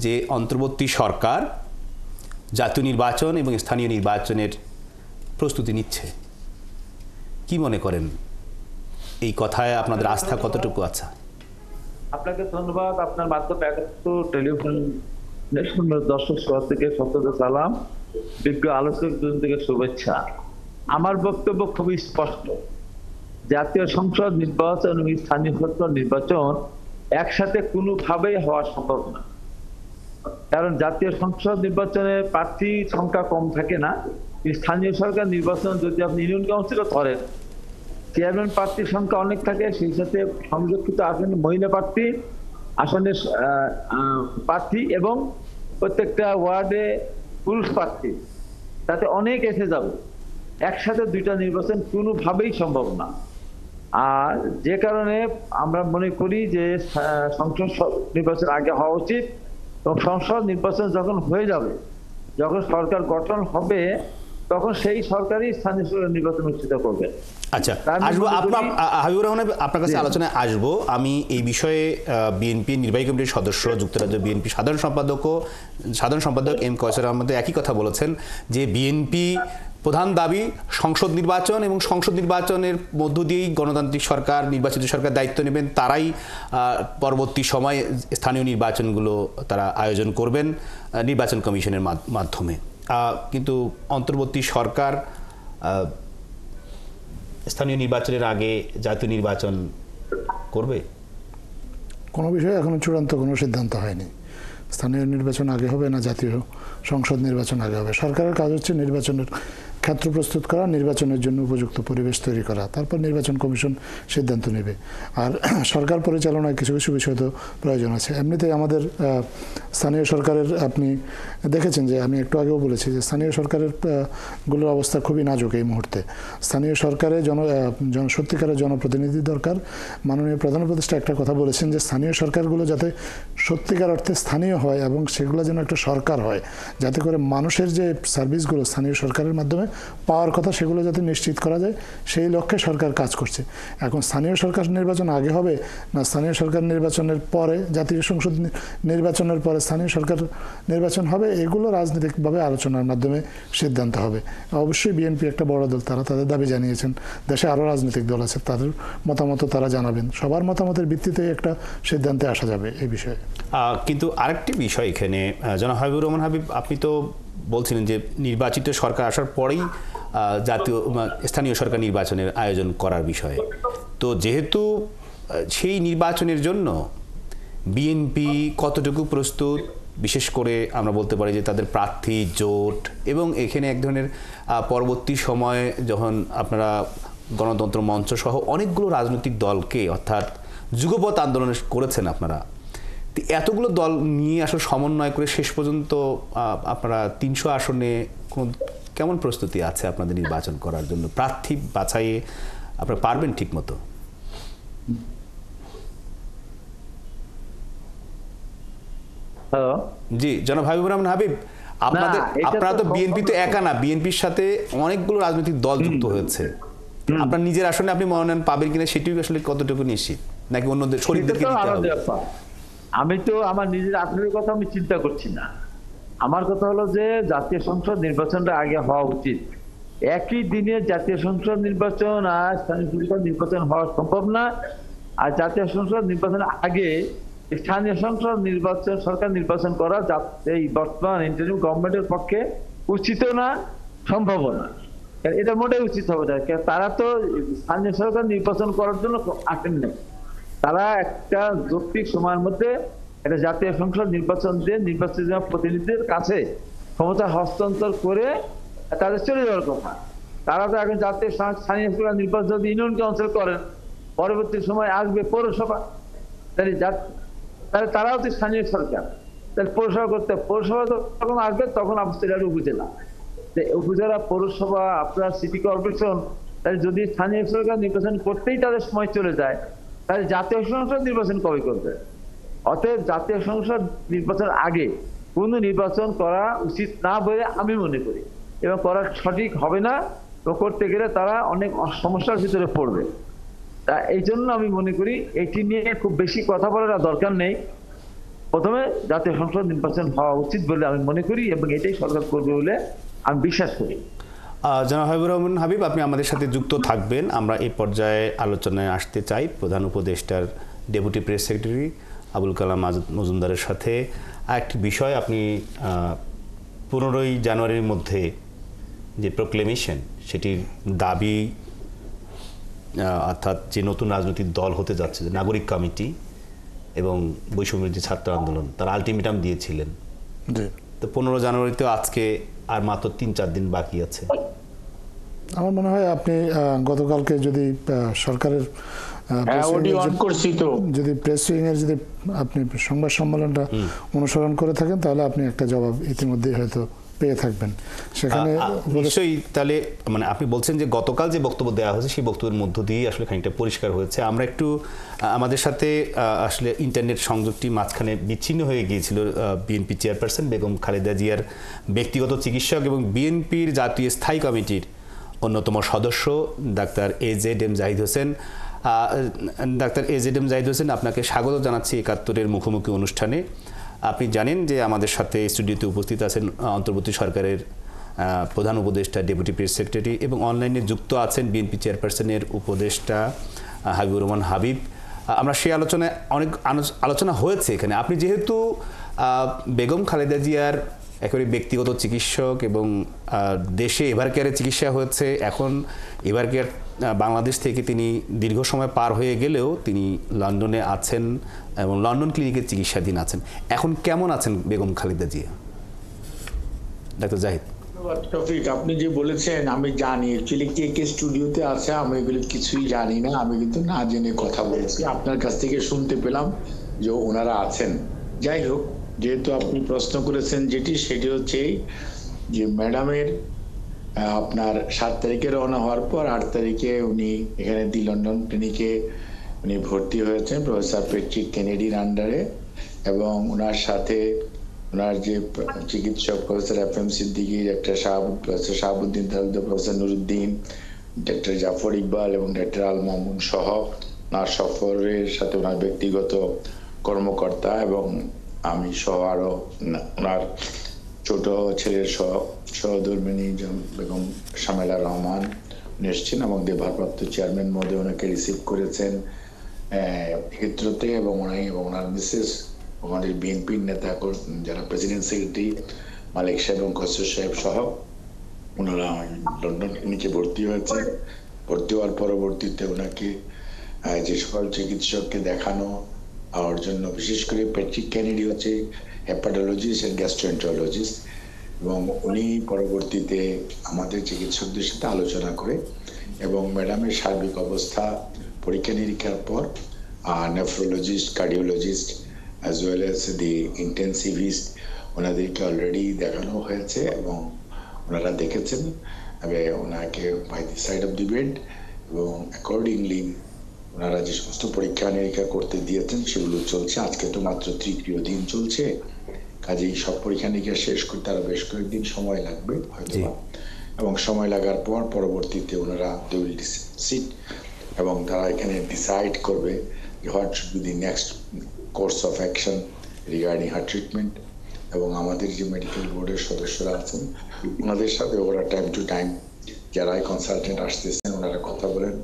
যে অন্তর্বর্তী সরকার জাতীয় নির্বাচন এবং স্থানীয় নির্বাচনের প্রস্তুতি নিচ্ছে। কি মনে করেন, এই কথায় আপনাদের আস্থা কতটুকু? আছে আপনাকে ধন্যবাদ। আপনার মাধ্যমে টেলিভিশন দর্শক সভা থেকে সত্যতা সালাম, বিজ্ঞ আলোচক থেকে শুভেচ্ছা। আমার বক্তব্য খুবই স্পষ্ট। জাতীয় সংসদ নির্বাচন এবং স্থানীয় সরকার নির্বাচন একসাথে কোনোভাবেই হওয়া সম্ভব না। কারণ জাতীয় সংসদ নির্বাচনে প্রার্থী সংখ্যা কম থাকে না, স্থানীয় সরকার নির্বাচন যদি আপনি ইউনিয়ন কাউন্সিলও ধরেন, চেয়ারম্যান প্রার্থীর সংখ্যা অনেক থাকে, সেই সাথে সংরক্ষিত আসনে মহিলা প্রার্থী, আসনের প্রার্থী এবং প্রত্যেকটা ওয়ার্ডে পুরুষ প্রার্থী, তাতে অনেক এসে যাবে। একসাথে দুইটা নির্বাচন কোনোভাবেই সম্ভব না। আর যে কারণে আমরা মনে করি যে সংসদ নির্বাচন আগে হওয়া উচিত, এবং সংসদ নির্বাচন যখন হয়ে যাবে, যখন সরকার গঠন হবে, তখন সেই সরকারই স্থানীয় সরকার নির্বাচন অনুষ্ঠিত করবে। আচ্ছা, আসবো হাবিবুর রহমান, আপনার কাছে আলোচনায় আসবো। আমি এই বিষয়ে বিএনপি নির্বাহী কমিটির সদস্য যুক্তরাজ্য বিএনপি সাধারণ সম্পাদক এম কয়সর আহমেদ একই কথা বলেছেন যে বিএনপি প্রধান দাবি সংসদ নির্বাচন, এবং সংসদ নির্বাচনের মধ্য দিয়েই গণতান্ত্রিক সরকার, নির্বাচিত সরকার দায়িত্ব নেবেন, তারাই পরবর্তী সময়ে স্থানীয় নির্বাচনগুলো তারা আয়োজন করবেন নির্বাচন কমিশনের মাধ্যমে। কিন্তু অন্তর্বর্তী সরকার স্থানীয় নির্বাচনের আগে জাতীয় নির্বাচন করবে? কোনো বিষয়ে এখনো চূড়ান্ত কোনো সিদ্ধান্ত হয়নি। স্থানীয় নির্বাচন আগে হবে না জাতীয় সংসদ নির্বাচন আগে হবে। সরকারের কাজ হচ্ছে নির্বাচনের ক্ষেত্র প্রস্তুত করা, নির্বাচনের জন্য উপযুক্ত পরিবেশ তৈরি করা, তারপর নির্বাচন কমিশন সিদ্ধান্ত নেবে। আর সরকার পরিচালনায় কিছু কিছু বিষয় তো প্রয়োজন আছে। এমনিতেই আমাদের স্থানীয় সরকারের, আপনি দেখেছেন যে আমি একটু আগেও বলেছি যে স্থানীয় সরকারের গুলোর অবস্থা খুবই নাজুক এই মুহূর্তে। স্থানীয় সরকারে সত্যিকারের জনপ্রতিনিধি দরকার। মাননীয় প্রধান উপদেষ্টা একটা কথা বলেছেন যে স্থানীয় সরকারগুলো যাতে সত্যিকার অর্থে স্থানীয় হয় এবং সেগুলো যেন একটা সরকার হয়, যাতে করে মানুষের যে সার্ভিসগুলো স্থানীয় সরকারের মাধ্যমে পাওয়ার কথা সেগুলো যাতে নিশ্চিত করা যায়, সেই লক্ষ্যে সরকার কাজ করছে। এখন স্থানীয় সরকার নির্বাচন আগে হবে না স্থানীয় সরকার নির্বাচনের পরে, জাতীয় সংসদ নির্বাচনের পরে স্থানীয় সরকার নির্বাচন হবে, এগুলো রাজনৈতিকভাবে আলোচনার মাধ্যমে সিদ্ধান্ত হবে। অবশ্যই বিএনপি একটা বড় দল, তারা তাদের দাবি জানিয়েছেন। দেশে আরও রাজনৈতিক দল আছে, তাদের মতামত তারা জানাবেন। সবার মতামতের ভিত্তিতে একটা সিদ্ধান্তে আসা যাবে এই বিষয়ে। কিন্তু আরেকটি বিষয় এখানে, জনাব হাবিবুর রহমান হাবিব, আপনি তো বলছিলেন যে নির্বাচিত সরকার আসার পরেই জাতীয় স্থানীয় সরকার নির্বাচনের আয়োজন করার বিষয়ে। তো যেহেতু সেই নির্বাচনের জন্য বিএনপি কতটুকু প্রস্তুত, বিশেষ করে আমরা বলতে পারি যে তাদের প্রার্থী জোট, এবং এখানে এক ধরনের পরবর্তী সময়ে যখন আপনারা গণতন্ত্র মঞ্চ সহ অনেকগুলো রাজনৈতিক দলকে, অর্থাৎ যুগপৎ আন্দোলন করেছেন আপনারা, এতগুলো দল নিয়ে আসলে সমন্বয় করে শেষ পর্যন্ত আপনারা 300 আসনে কেমন প্রস্তুতি আছে আপনাদের নির্বাচন করার জন্য? প্রার্থী বাছাইয়ে আপনারা পারবেন ঠিক মতো? হ্যালো, জি জনাব হাবিবুর রহমান হাবিব, আপনাদের এটা আপনারা তো তো বিএনপি তো একা না, বিএনপির সাথে অনেকগুলো রাজনৈতিক দল যুক্ত হয়েছে। আপনার নিজের আসনে আপনি মনোনয়ন পাবেন কিনা সেটিও আসলে কতটুকু নিশ্চিত, নাকি অন্যদের শরীরদেরকে সেটা তো দিতে আলাদা হবে? ব্যাপার। আমি তো আমার নিজের আসনের কথা আমি চিন্তা করছি না। আমার কথা হলো যে জাতীয় সংসদ নির্বাচনটা আগে হওয়া উচিত। একই দিনে জাতীয় সংসদ নির্বাচন আর স্থানীয় সংসদ নির্বাচন হওয়া সম্ভব না। আর জাতীয় সংসদ নির্বাচনের আগে স্থানীয় সংসদ নির্বাচন, সরকার নির্বাচন করা এই বর্তমান ইন্টারিম গভর্নমেন্টের পক্ষে উচিত না, সম্ভব না। এটা মোটেই উচিত হবে না। তারা তো স্থানীয় সরকার নির্বাচন করার জন্য আসেন নাই। তারা একটা যৌক্তিক সময়ের মধ্যে একটা জাতীয় সংসদ নির্বাচন দিয়ে নির্বাচিত প্রতিনিধিদের কাছে ক্ষমতা হস্তান্তর করে তাদের চলে যাওয়ার কথা। তারা তো এখন জাতীয় স্থানীয় সরকার নির্বাচন যদি ইউনিয়ন কাউন্সিল করেন, পরবর্তী সময় আসবে পৌরসভা, তাহলে তারাও তো স্থানীয় সরকার, তাহলে পৌরসভা করতে, পৌরসভা যখন আসবে তখন আপনার উপজেলা, উপজেলা, পৌরসভা, আপনার সিটি কর্পোরেশন। তাহলে যদি স্থানীয় সরকার নির্বাচন করতেই তাদের সময় চলে যায়, তাহলে জাতীয় সংসদ নির্বাচন কবে করবে? অতএব জাতীয় সংসদ নির্বাচন আগে কোন নির্বাচন করা উচিত না বলে আমি মনে করি, এবং করা সঠিক হবে না। তো করতে গেলে তারা অনেক সমস্যার ভিতরে পড়বে। তা এই জন্য আমি মনে করি এটি নিয়ে খুব বেশি কথা বলার দরকার নেই। প্রথমে জাতীয় সংসদ নির্বাচন হওয়া উচিত বলে আমি মনে করি, এবং এটাই সরকার করবে বলে আমি বিশ্বাস করি। জনাব হাবিবুর রহমান হাবিব, আপনি আমাদের সাথে যুক্ত থাকবেন। আমরা এই পর্যায়ে আলোচনায় আসতে চাই প্রধান উপদেষ্টার deputy press secretary Abul Kalam Azad মজুমদারের সাথে। আরেকটি বিষয়, আপনি 15ই জানুয়ারির মধ্যে যে প্রোক্লেমেশন, সেটির দাবি, অর্থাৎ যে নতুন রাজনৈতিক দল হতে যাচ্ছে, যে নাগরিক কমিটি এবং বৈষম্যবিরোধী ছাত্র আন্দোলন, তার আলটিমেটাম দিয়েছিলেন। তো 15 জানুয়ারিতে আজকে আর মাত্র 3-4 দিন বাকি আছে। আমার মনে হয় আপনি গতকালকে যদি সরকারের যদি প্রেস উইং এর যদি আপনি সংবাদ সম্মেলনটা অনুসরণ করে থাকেন, তাহলে আপনি একটা জবাব ইতিমধ্যেই হয়তো পেয়ে থাকবেন সেখানে। নিশ্চয়ই। তাহলে মানে আপনি বলছেন যে গতকাল যে বক্তব্য দেওয়া হয়েছে সেই বক্তব্যের মধ্য দিয়ে আসলে খানিকটা পরিষ্কার হয়েছে। আমরা একটু আমাদের সাথে আসলে ইন্টারনেট সংযোগটি মাঝখানে বিচ্ছিন্ন হয়ে গিয়েছিল। বিএনপি চেয়ারপারসন বেগম খালেদা জিয়ার ব্যক্তিগত চিকিৎসক এবং বিএনপির জাতীয় স্থায়ী কমিটির অন্যতম সদস্য doctor AZM Zahid Hossain. Doctor AZM Zahid Hossain, আপনাকে স্বাগত জানাচ্ছি 71-এর মুখোমুখি অনুষ্ঠানে। আপনি জানেন যে আমাদের সাথে স্টুডিওতে উপস্থিত আছেন অন্তর্বর্তী সরকারের প্রধান উপদেষ্টা, ডেপুটি প্রেস সেক্রেটারি, এবং অনলাইনে যুক্ত আছেন বিএনপি চেয়ারপারসনের উপদেষ্টা হাবিবুর রহমান হাবিব। আমরা সেই আলোচনায় অনেক আলোচনা হয়েছে এখানে। আপনি যেহেতু বেগম খালেদা জিয়ার একেবারে ব্যক্তিগত চিকিৎসক এবং দেশে এভার কেয়ারের চিকিৎসা হয়েছে, এখন এভার কেয়ার বাংলাদেশ থেকে তিনি দীর্ঘ সময় পার হয়ে গেলেও তিনি লন্ডনে আছেন এবং লন্ডন ক্লিনিকের চিকিৎসাধীন আছেন। এখন কেমন আছেন বেগম খালেদা জিয়া? ডাক্তার জাহিদ। টপিক আপনি যে বলেছেন আমি জানি, অ্যাকচুয়ালি কে কে স্টুডিওতে আছে আমি এগুলো কিছুই জানি না। আমি কিন্তু না জেনে কথা বলছি, আপনার কাছ থেকে শুনতে পেলাম যে ওনারা আছেন। যাই হোক, যেহেতু আপনি প্রশ্ন করেছেন যেটি, সেটি হচ্ছে যে ম্যাডামের আপনার 7 তারিখে রওনা হওয়ার পর 8 তারিখে উনি এখানে দি লন্ডন ক্লিনিকে উনি ভর্তি হয়েছেন প্রফেসর প্যাট্রিক কেনেডির আন্ডারে, এবং ওনার সাথে ওনার যে চিকিৎসক professor FM Siddiqui, doctor Shahabuddin Talukdar, professor Nuruddin, doctor Zafar Iqbal এবং ডাক্তার আল মামুন সহ ওনার সফরের সাথে ওনার ব্যক্তিগত কর্মকর্তা এবং আমি সহ আরো ওনার ছোট ছেলের সহধর্মিনী বেগম শামেলা রহমান এসেছেন, এবং ভারপ্রাপ্ত চেয়ারম্যান মহোদয় ওনাকে রিসিভ করেছেন হিথ্রোতে, এবং ওনার মিসেস, আমাদের বিএনপির নেতা যারা প্রেসিডেন্ট সেক্রেটারি মালিক সাহেব এবং খসরু সাহেব সহ ওনারা লন্ডন ক্লিনিকে ভর্তি হয়েছে। ভর্তি হওয়ার পরবর্তীতে ওনাকে যে সকল চিকিৎসককে দেখানো হওয়ার জন্য, বিশেষ করে প্যাট্রিক কেনেডি হচ্ছে হেপাটোলজিস্ট এন্ড গ্যাস্ট্রোএন্টারোলজিস্ট, এবং উনি পরবর্তীতে আমাদের চিকিৎসকদের সাথে আলোচনা করে এবং ম্যাডামের সার্বিক অবস্থা পরীক্ষা নিরীক্ষার পর nephrologist, cardiologist as well as the intensivist ওনাদেরকে অলরেডি দেখানো হয়েছে এবং ওনারা দেখেছেন ওনাকে by the side of the bed, এবং অ্যাকর্ডিংলি ওনারা যে সমস্ত পরীক্ষা নিরীক্ষা করতে দিয়েছেন সেগুলো চলছে। আজকে তো মাত্র 3য় দিন চলছে, কাজেই সব পরীক্ষা নিরীক্ষা শেষ করতে আরো বেশ কয়েকদিন সময় লাগবে হয়তো, এবং সময় লাগার পর পরবর্তীতে ওনারা দে উইল সিট এবং তারা এখানে ডিসাইড করবে what should be the next course of action regarding her treatment. এবং আমাদের যে মেডিকেল বোর্ডের সদস্যরা আছেন ওনাদের সাথে ওরা টাইম টু টাইম যারাই কনসালটেন্ট আসতেছেন ওনারা কথা বলেন।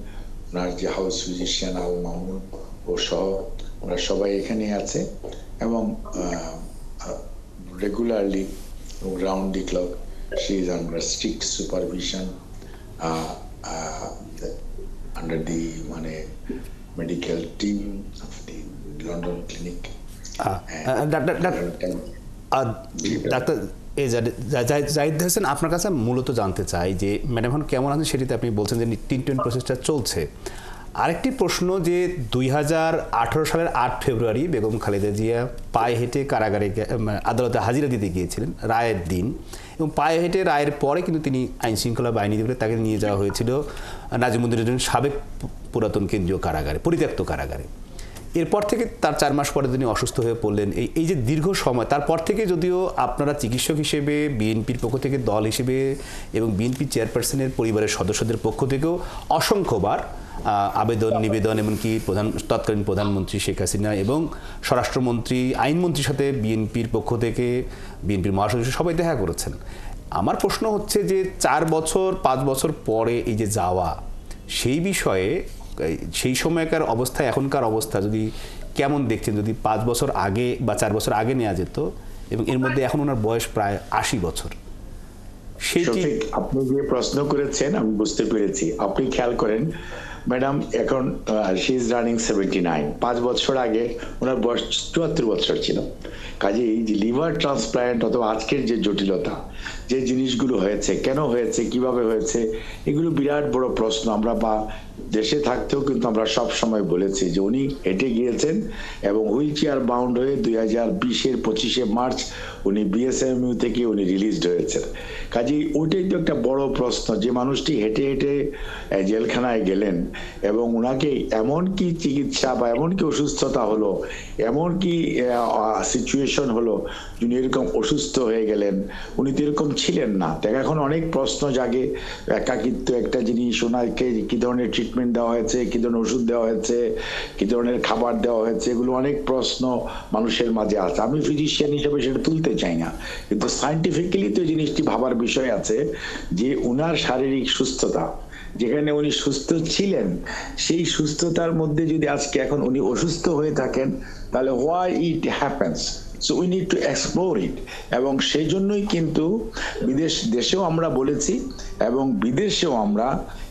ওনার যে হাউস ফিজিশিয়ান আবু মামুন ও সহ ওরা সবাই এখানে আছে এবং regularly round the clock she is under strict supervision under the medical team of the London clinic. Doctor Zahid Hossain, আপনার কাছে মূলত জানতে চাই যে ম্যাডাম এখন কেমন আছেন সেটিতে আপনি বলছেন যে ট্রিটমেন্ট প্রসেসটা চলছে। আরেকটি প্রশ্ন যে 2018 সালের 8 ফেব্রুয়ারি বেগম খালেদা জিয়া পায়ে হেঁটে কারাগারে আদালতে হাজিরা দিতে গিয়েছিলেন রায়ের দিন, এবং পায়ে হেঁটে রায়ের পরে কিন্তু তিনি আইন শৃঙ্খলা বাহিনী দিয়ে তাকে নিয়ে যাওয়া হয়েছিল নাজিমুদ্দিনের সাবেক পুরাতন কেন্দ্রীয় কারাগারে, পরিত্যক্ত কারাগারে। এরপর থেকে তার 4 মাস পরে তিনি অসুস্থ হয়ে পড়লেন। এই যে দীর্ঘ সময়, তারপর থেকে যদিও আপনারা চিকিৎসক হিসেবে বিএনপির পক্ষ থেকে দল হিসেবে এবং বিএনপি চেয়ারপারসনের পরিবারের সদস্যদের পক্ষ থেকেও অসংখ্যবার আবেদন নিবেদন, এমনকি তৎকালীন প্রধানমন্ত্রী শেখ হাসিনা এবং স্বরাষ্ট্রমন্ত্রী আইনমন্ত্রীর সাথে বিএনপির পক্ষ থেকে বিএনপির মহাসচিব সবাই দেখা করেছেন। আমার প্রশ্ন হচ্ছে যে 4 বছর 5 বছর পরে এই যে যাওয়া, সেই বিষয়ে সেই সময়কার অবস্থা এখনকার অবস্থা যদি কেমন দেখছেন, যদি 5 বছর আগে বা 4 বছর আগে নেওয়া যেত, এবং এর মধ্যে এখন ওনার বয়স প্রায় 80 বছর। আপনি যে প্রশ্ন করেছেন আমি বুঝতে পেরেছি। আপনি খেয়াল করেন ম্যাডাম এখন শি ইজ রানিং 79, 5 বছর আগে ওনার বয়স 74 বছর ছিল। কাজেই যে লিভার ট্রান্সপ্লান্ট অথবা আজকের যে জটিলতা, যে জিনিসগুলো হয়েছে, কেন হয়েছে, কিভাবে হয়েছে, এগুলো বিরাট বড় প্রশ্ন। আমরা বা দেশে থাকতেও কিন্তু আমরা সব সময় বলেছি যে উনি হেঁটে গিয়েছেন এবং হুইল চেয়ার বাউন্ড হয়ে 2020-এর 25শে মার্চ উনি বিএসএমইউ থেকে উনি রিলিজড হয়েছেন। কাজেই ওইটাই তো একটা বড় প্রশ্ন যে মানুষটি হেঁটে হেঁটে জেলখানায় গেলেন এবং ওনাকে এমন কি চিকিৎসা বা এমন কি অসুস্থতা হলো, এমন কি সিচুয়েশন হলো উনি এরকম অসুস্থ হয়ে গেলেন। উনি তো এরকম ছিলেন না। দেখ এখন অনেক প্রশ্ন জাগে, একাকিত্ব একটা জিনিস, ওনাকে কি ধরনের ট্রিটমেন্ট দেওয়া হয়েছে, কি ধরনের ওষুধ দেওয়া হয়েছে, কি ধরনের খাবার দেওয়া হয়েছে, এগুলো অনেক প্রশ্ন মানুষের মাঝে আছে। আমি ফিজিশিয়ান হিসেবে সেটা তুলতে চাই না, কিন্তু সায়েন্টিফিক্যালি তো জিনিসটি ভাবার বিষয় আছে যে উনার শারীরিক সুস্থতা, যেখানে উনি সুস্থ ছিলেন, সেই সুস্থতার মধ্যে যদি আজকে এখন উনি অসুস্থ হয়ে থাকেন, তাহলে why it happens, so we need to explore it. এবং সেই জন্যই কিন্তু দেশেও আমরা বলেছি এবং বিদেশেও আমরা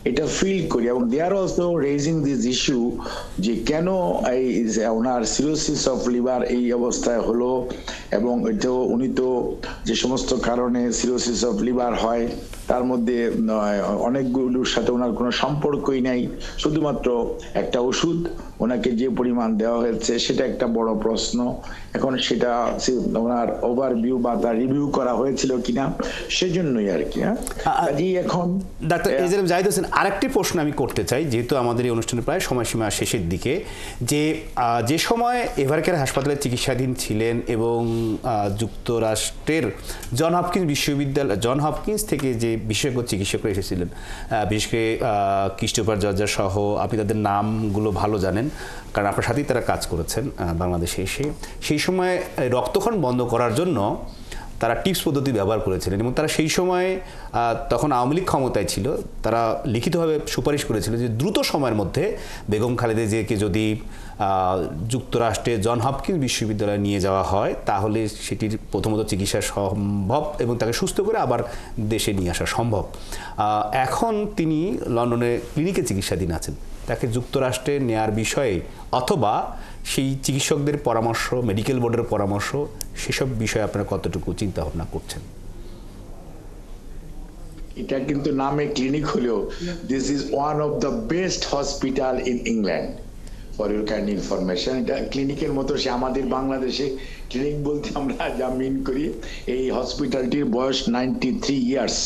এটা ফিল করি, এবং they are also raising this issue যে কেন এই ওনার সিরোসিস অফ লিভার এই অবস্থায় হলো, এবং এটাও উনি তো যে সমস্ত কারণে সিরোসিস অফ লিভার হয় তার মধ্যে অনেকগুলোর সাথে ওনার কোনো সম্পর্কই নাই, শুধুমাত্র একটা ওষুধ ওনাকে যে পরিমাণ দেওয়া হয়েছে সেটা একটা বড় প্রশ্ন। এখন সেটা ওনার ওভারভিউ বা তার রিভিউ করা হয়েছিল কিনা সেজন্যই আর কি। এখন ডাক্তার এজেএম জাহিদ হোসেন, আরেকটি প্রশ্ন আমি করতে চাই, যেহেতু আমাদের এই অনুষ্ঠানের প্রায় সময়সীমা শেষের দিকে, যে সময় এভারকেয়ার হাসপাতালে চিকিৎসাধীন ছিলেন এবং যুক্তরাষ্ট্রের জন হপকিন্স থেকে যে বিশেষজ্ঞ চিকিৎসকরা এসেছিলেন, বিশেষ করে ক্রিস্টোফার জর্জার সহ, আপনি তাদের নামগুলো ভালো জানেন কারণ আপনার সাথেই তারা কাজ করেছেন বাংলাদেশে এসে, সেই সময় রক্তক্ষরণ বন্ধ করার জন্য তারা টিপস পদ্ধতি ব্যবহার করেছিলেন, এবং তারা সেই সময় তখন আওয়ামী লীগ ক্ষমতায় ছিল, তারা লিখিতভাবে সুপারিশ করেছিল যে দ্রুত সময়ের মধ্যে বেগম খালেদা জিয়াকে যদি যুক্তরাষ্ট্রে জন হপকিন্স বিশ্ববিদ্যালয়ে নিয়ে যাওয়া হয় তাহলে সেটির প্রথমত চিকিৎসা সম্ভব এবং তাকে সুস্থ করে আবার দেশে নিয়ে আসা সম্ভব। এখন তিনি লন্ডনে ক্লিনিকে চিকিৎসাধীন আছেন, তাকে যুক্তরাষ্ট্রে নেয়ার বিষয়ে অথবা সেই চিকিৎসকদের পরামর্শ, মেডিকেল বোর্ডের পরামর্শ, সেসব বিষয়ে আপনারা কতটুকু চিন্তা ভাবনা করছেন? এটা কিন্তু নামে ক্লিনিক হলেও this is one of the best hospital in England, for your kind information. এটা ক্লিনিকের মতো, সে আমাদের বাংলাদেশে ক্লিনিক বলতে আমরা যা মিন করি, এই হসপিটালটির বয়স 93 ইয়ার্স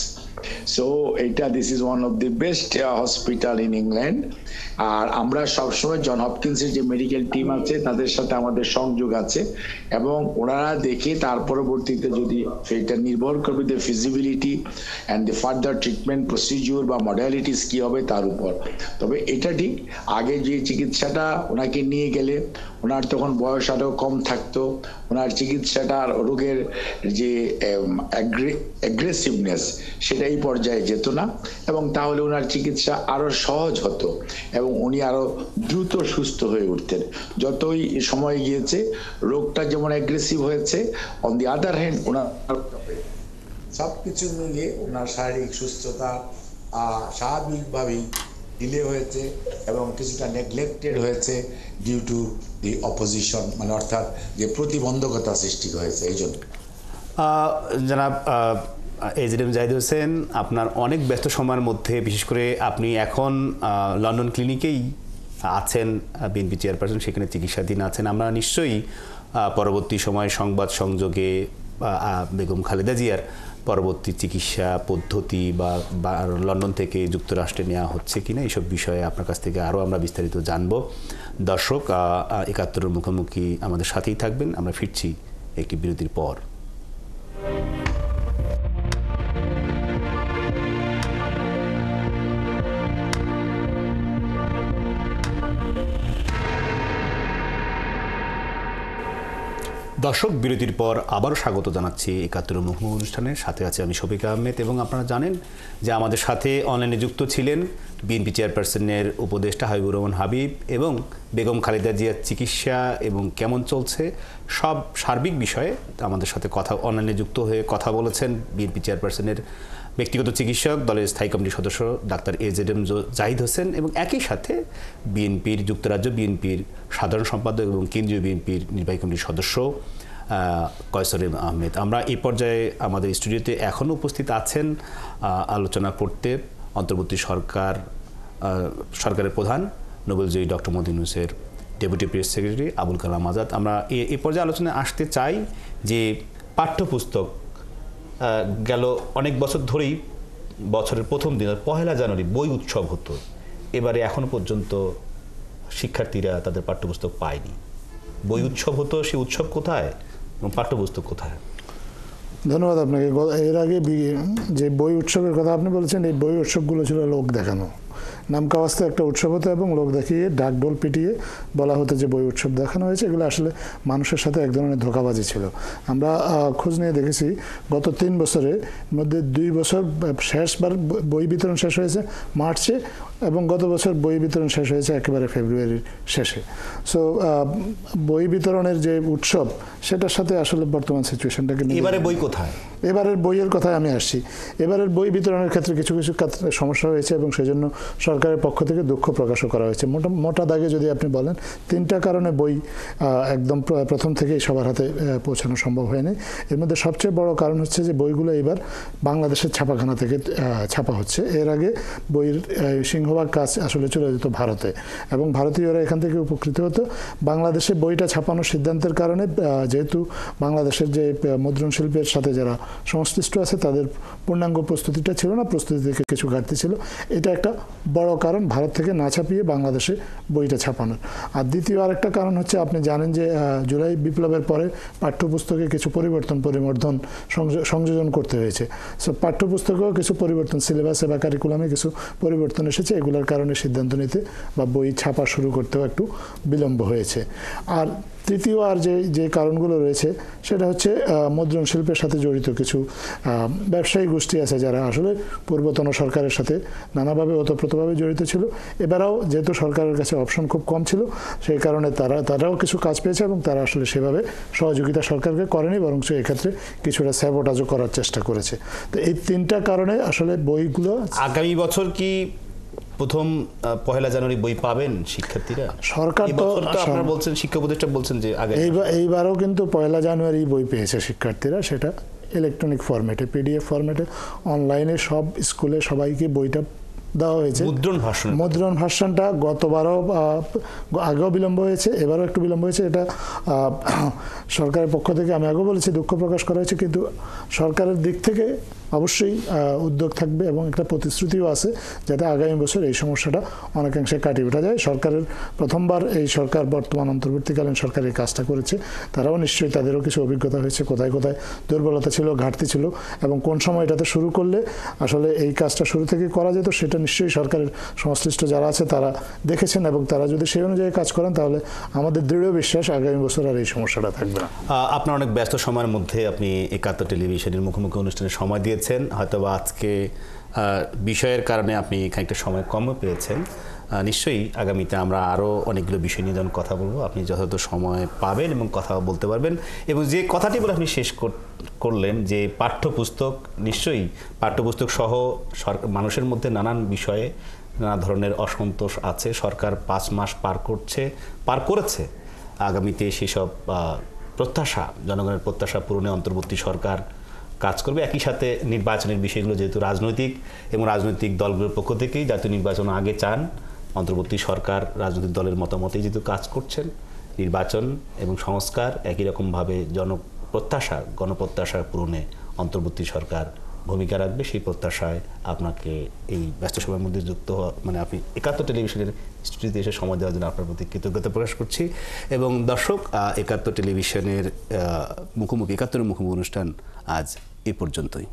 সো এটা this is one of the best hospital in England. আর আমরা সবসময় জন হপকিন্সের যে মেডিকেল টিম আছে তাদের সাথে আমাদের সংযোগ আছে, এবং ওনারা দেখে তার পরবর্তীতে যদি এটা নির্ভর করবে the feasibility and the further treatment procedure বা মডালিটিস কি হবে তার উপর। তবে এটা ঠিক, আগে যে চিকিৎসাটা ওনাকে নিয়ে গেলে ওনার তখন বয়স আরও কম থাকতো, ওনার চিকিৎসাটা রোগের যে অ্যাগ্রেসিভনেস সেটা এই পর্যায়ে যেত না, এবং তাহলে ওনার চিকিৎসা আরো সহজ হতো এবং উনি আরো দ্রুত সুস্থ হয়ে উঠতেন। যতই সময় গিয়েছে রোগটা যেমন অ্যাগ্রেসিভ হয়েছে, অন দি আদার হ্যান্ড ওনার সবকিছু মিলিয়ে ওনার শারীরিক সুস্থতা স্বাভাবিকভাবেই ডিলে হয়েছে এবং কিছুটা নেগলেক্টেড হয়েছে ডিউ টু দি অপোজিশন, মানে অর্থাৎ যে প্রতিবন্ধকতা সৃষ্টি হয়েছে এই জন্য। জনাব এজেডএম জাহিদ হোসেন, আপনার অনেক ব্যস্ত সময়ের মধ্যে বিশেষ করে আপনি এখন লন্ডন ক্লিনিকেই আছেন, বিএনপি চেয়ারপারসন, সেখানে চিকিৎসাধীন আছেন। আমরা নিশ্চয়ই পরবর্তী সময় সংবাদ সংযোগে বেগম খালেদা জিয়ার পরবর্তী চিকিৎসা পদ্ধতি বা লন্ডন থেকে যুক্তরাষ্ট্রে নেওয়া হচ্ছে কিনা এইসব বিষয়ে আপনার কাছ থেকে আরও আমরা বিস্তারিত জানব। দর্শক, ৭১-এর মুখোমুখি আমাদের সাথেই থাকবেন। আমরা ফিরছি একটি বিরতির পর। দর্শক, বিরতির পর আবারও স্বাগত জানাচ্ছি ৭১-এর মুখোমুখি অনুষ্ঠানের সাথে আছে আমি শফিক আহমেদ, এবং আপনারা জানেন যে আমাদের সাথে অনলাইনে যুক্ত ছিলেন বিএনপি চেয়ারপারসনের উপদেষ্টা হাবিবুর রহমান হাবিব, এবং বেগম খালেদা জিয়ার চিকিৎসা এবং কেমন চলছে সব সার্বিক বিষয়ে আমাদের সাথে অনলাইনে যুক্ত হয়ে কথা বলেছেন বিএনপি চেয়ারপারসনের ব্যক্তিগত চিকিৎসক, দলের স্থায়ী কমিটির সদস্য ডাক্তার এজেডএম জাহিদ হোসেন, এবং একই সাথে বিএনপির যুক্তরাজ্য বিএনপির সাধারণ সম্পাদক এবং কেন্দ্রীয় বিএনপির নির্বাহী কমিটির সদস্য কয়সর আহমেদ। আমরা এই পর্যায়ে আমাদের স্টুডিওতে এখনও উপস্থিত আছেন আলোচনা করতে অন্তর্বর্তী সরকারের প্রধান নোবেলজয়ী ডক্টর মোহাম্মদ ইউনূসের deputy press secretary Abul Kalam Azad. আমরা এই পর্যায়ে আলোচনায় আসতে চাই যে পাঠ্যপুস্তক গেল অনেক বছর ধরেই বছরের প্রথম দিন ১ জানুয়ারি বই উৎসব হতো, এবারে এখনো পর্যন্ত শিক্ষার্থীরা তাদের পাঠ্যপুস্তক পায়নি। বই উৎসব হতো, সেই উৎসব কোথায় এবং পাঠ্যপুস্তক কোথায়? ধন্যবাদ আপনাকে। এর আগে যে বই উৎসবের কথা আপনি বলেছেন, এই বই উৎসবগুলো ছিল লোক দেখানো, নামকাওয়াস্তে একটা উৎসব হতো এবং লোক দেখিয়ে ডাকডোল পিটিয়ে বলা হতো যে বই উৎসব দেখানো হয়েছে। এগুলো আসলে মানুষের সাথে এক ধরনের ধোঁকাবাজি ছিল। আমরা খোঁজ নিয়ে দেখেছি গত ৩ বছরের মধ্যে 2 বছর শেষবার বই বিতরণ শেষ হয়েছে মার্চে, এবং গত বছর বই বিতরণ শেষ হয়েছে একেবারে ফেব্রুয়ারির শেষে। সো বই বিতরণের যে উৎসব সেটার সাথে আসলে বর্তমান সিচুয়েশনটাকে এবারে বই কোথায়? এবারের বইয়ের কথায় আমি আসছি। এবারের বই বিতরণের ক্ষেত্রে কিছু কিছু সমস্যা হয়েছে এবং সেজন্য সরকারের পক্ষ থেকে দুঃখ প্রকাশও করা হয়েছে। মোটা দাগে যদি আপনি বলেন, 3টা কারণে বই একদম প্রথম থেকেই সবার হাতে পৌঁছানো সম্ভব হয়নি। এর মধ্যে সবচেয়ে বড় কারণ হচ্ছে যে বইগুলো এবার বাংলাদেশের ছাপাখানা থেকে ছাপা হচ্ছে। এর আগে বইয়ের সিংহভাগ কাজ আসলে চলে যেত ভারতে, এবং ভারতীয়রা এখান থেকে উপকৃত হতো। বাংলাদেশে বইটা ছাপানোর সিদ্ধান্তের কারণে, যেহেতু বাংলাদেশের যে মুদ্রণ শিল্পের সাথে যারা সংশ্লিষ্ট আছে তাদের পূর্ণাঙ্গ প্রস্তুতিটা ছিল না, প্রস্তুতি থেকে কিছু ঘাটতি ছিল। এটা একটা বড় কারণ ভারত থেকে না ছাপিয়ে বাংলাদেশে বইটা ছাপানোর। আর দ্বিতীয় আরেকটা কারণ হচ্ছে, আপনি জানেন যে জুলাই বিপ্লবের পরে পাঠ্যপুস্তকে কিছু পরিবর্ধন সংযোজন করতে হয়েছে। সো পাঠ্যপুস্তকেও কিছু পরিবর্তন, সিলেবাসে বা কারিকুলামে কিছু পরিবর্তন এসেছে। এগুলোর কারণে সিদ্ধান্ত নিতে বা বই ছাপা শুরু করতেও একটু বিলম্ব হয়েছে। আর তৃতীয় যে কারণগুলো রয়েছে সেটা হচ্ছে মুদ্রণ শিল্পের সাথে জড়িত কিছু ব্যবসায়ী গোষ্ঠী আছে যারা আসলে পূর্বতন সরকারের সাথে নানাভাবে ওতপ্রোতভাবে জড়িত ছিল। এবারেও যেহেতু সরকারের কাছে অপশন খুব কম ছিল, সেই কারণে তারাও কিছু কাজ পেয়েছে এবং তারা আসলে সেভাবে সহযোগিতা সরকারকে করেনি, বরং এক্ষেত্রে কিছুটা স্যাবোটাজও করার চেষ্টা করেছে। তো এই 3টা কারণে আসলে বইগুলো আগামী বছর কি প্রথম 1 জানুয়ারি বই পাবেন শিক্ষার্থীরা? সরকার তো আপনারা বলছেন, শিক্ষা উপদেষ্টা বলছেন যে এইবারও কিন্তু 1 জানুয়ারি বই পেয়েছে শিক্ষার্থীরা, সেটা ইলেকট্রনিক ফরম্যাটে, পিডিএফ ফরম্যাটে, অনলাইনে সব স্কুলে সবাইকে বইটা দেওয়া হয়েছে। মুদ্রণ ভার্সনটা গতবারও আগেও বিলম্ব হয়েছে, এবারও একটু বিলম্ব হয়েছে। এটা সরকারের পক্ষ থেকে আমি আগেও বলেছি দুঃখ প্রকাশ করা হয়েছে, কিন্তু সরকারের দিক থেকে অবশ্যই উদ্যোগ থাকবে এবং একটা প্রতিশ্রুতিও আছে যাতে আগামী বছর এই সমস্যাটা অনেকাংশে কাটিয়ে ওঠা যায়। সরকারের প্রথমবার এই সরকার বর্তমান অন্তর্বর্তীকালীন সরকার এই কাজটা করেছে, তারাও নিশ্চয়ই তাদেরও কিছু অভিজ্ঞতা হয়েছে কোথায় কোথায় দুর্বলতা ছিল, ঘাটতি ছিল এবং কোন সময় এটাতে শুরু করলে আসলে এই কাজটা শুরু থেকে করা যেত সেটা নিশ্চয়ই সরকারের সংশ্লিষ্ট যারা আছে তারা দেখেছেন এবং তারা যদি সেই অনুযায়ী কাজ করেন তাহলে আমাদের দৃঢ় বিশ্বাস আগামী বছর আর এই সমস্যাটা থাকবে না। আপনার অনেক ব্যস্ত সময়ের মধ্যে আপনি একাত্তর টেলিভিশনের মুখোমুখি অনুষ্ঠানে সময় দিয়েছেন, হয়তো বা আজকে বিষয়ের কারণে আপনি খানিকটা সময় কমও পেয়েছেন। নিশ্চয়ই আগামীতে আমরা আরও অনেকগুলো বিষয় নিয়ে যখন কথা বলবো আপনি যথাযথ সময় পাবেন এবং কথা বলতে পারবেন। এবং যে কথাটি বলে আপনি শেষ করলেন যে পাঠ্যপুস্তক, নিশ্চয়ই পাঠ্যপুস্তক সহ মানুষের মধ্যে নানান বিষয়ে নানা ধরনের অসন্তোষ আছে। সরকার 5 মাস পার করেছে, আগামীতে সেসব প্রত্যাশা, জনগণের প্রত্যাশা পূরণে অন্তর্বর্তী সরকার কাজ করবে। একই সাথে নির্বাচনের বিষয়গুলো যেহেতু রাজনৈতিক এবং রাজনৈতিক দলগুলোর পক্ষ থেকেই জাতীয় নির্বাচন আগে চান, অন্তর্বর্তী সরকার রাজনৈতিক দলের মতামতেই যেহেতু কাজ করছেন, নির্বাচন এবং সংস্কার একই রকমভাবে গণপ্রত্যাশা পূরণে অন্তর্বর্তী সরকার ভূমিকা রাখবে। সেই প্রত্যাশায় আপনাকে এই ব্যস্ত সময়ের মধ্যে যুক্ত হওয়া, মানে আপনি একাত্তর টেলিভিশনের স্টুডিওতে এসে সময় দেওয়ার জন্য আপনার প্রতি কৃতজ্ঞতা প্রকাশ করছি। এবং দর্শক, একাত্তর টেলিভিশনের একাত্তরের মুখোমুখি অনুষ্ঠান আজ এ পর্যন্তই।